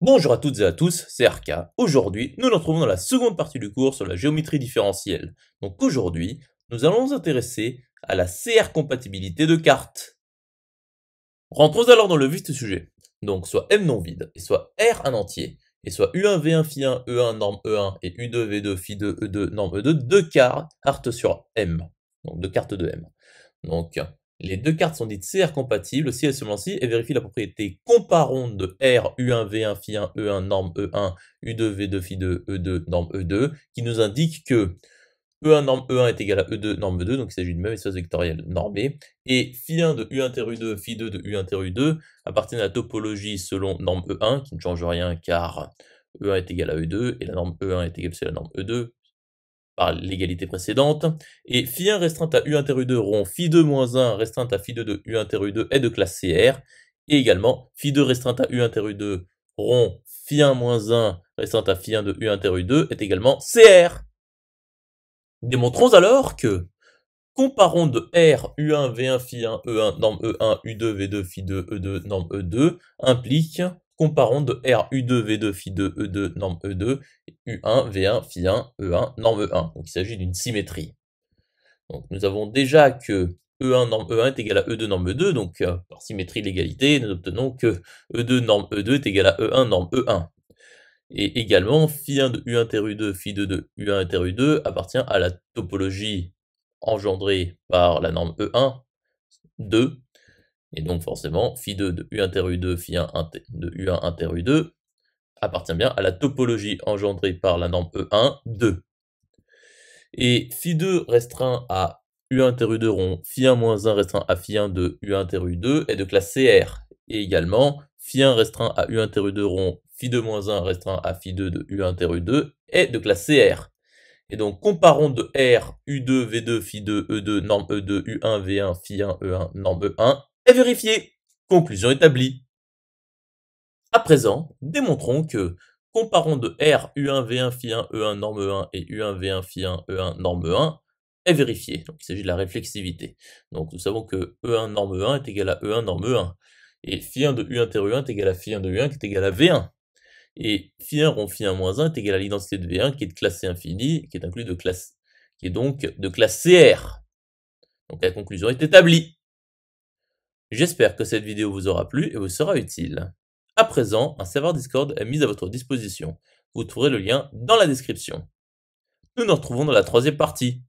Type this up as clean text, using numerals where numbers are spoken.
Bonjour à toutes et à tous, c'est RK. Aujourd'hui, nous nous retrouvons dans la seconde partie du cours sur la géométrie différentielle. Donc aujourd'hui, nous allons nous intéresser à la CR-compatibilité de cartes. Rentrons alors dans le vif du sujet. Donc soit M non vide, et soit R un entier, et soit U1 V1 Phi1 E1 norme E1 et U2 V2 Phi2 E2 norme E2, deux cartes sur M. Donc deux cartes de M. Donc, les deux cartes sont dites CR compatibles si elles se lancent et vérifient la propriété comparonde de R U1 V1 Phi1 E1 norme E1 U2 V2 Phi2 E2 norme E2 qui nous indique que E1 norme E1 est égal à E2 norme E2, donc il s'agit d'une même espace vectoriel normé, et Phi1 de U inter U2, Phi2 de U inter U2 appartiennent à la topologie selon norme E1, qui ne change rien car E1 est égal à E2, et la norme E1 est égale à la norme E2, par l'égalité précédente, et Phi1 restreinte à U inter U2 rond Phi2 moins 1 restreinte à Phi2 de U inter U2 est de classe CR, et également Phi2 restreinte à U inter U2 rond Phi1 moins 1 restreinte à Phi1 de U inter U2 est également CR. Démontrons alors que comparons de R U1 V1 Phi1 E1 norme E1 U2 V2 Phi2 E2 norme E2 implique comparons de R U2 V2 Phi2 E2 norme E2 U1 V1 Phi1 E1 norme E1. Donc il s'agit d'une symétrie. Donc nous avons déjà que E1 norme E1 est égal à E2 norme E2, donc par symétrie de l'égalité, nous obtenons que E2 norme E2 est égal à E1 norme E1. Et également, Phi1 de U inter U2, Phi2 de U1 inter U2 appartient à la topologie engendrée par la norme E1, 2, et donc forcément, Phi2 de U inter U2, Phi1 de U1 inter U2 appartient bien à la topologie engendrée par la norme E1, 2. Et Phi2 restreint à U1 inter U2 rond Phi1 moins 1 restreint à Phi1 de U1 inter U2 est de classe CR. Et également, Phi1 restreint à U1 inter U2 rond Phi2 moins 1 restreint à Phi2 de U1 inter U2 est de classe CR. Et donc, comparons de R, U2, V2, Phi2, E2, norme E2, U1, V1, Phi1, E1, norme E1 est vérifié. Conclusion établie. À présent, démontrons que comparons de R U1 V1 Phi1 E1 norme E1 et U1 V1 Phi1 E1 norme E1 est vérifié. Donc il s'agit de la réflexivité. Donc nous savons que E1 norme E1 est égal à E1 norme E1. Et Phi1 de U inter U1 est égal à Phi1 de U1 qui est égal à V1. Et Phi1 rond Phi1 moins 1 est égal à l'identité de V1 qui est de classe C infinie, qui est inclus de classe, qui est donc de classe CR. Donc la conclusion est établie. J'espère que cette vidéo vous aura plu et vous sera utile. À présent, un serveur Discord est mis à votre disposition. Vous trouverez le lien dans la description. Nous nous retrouvons dans la troisième partie.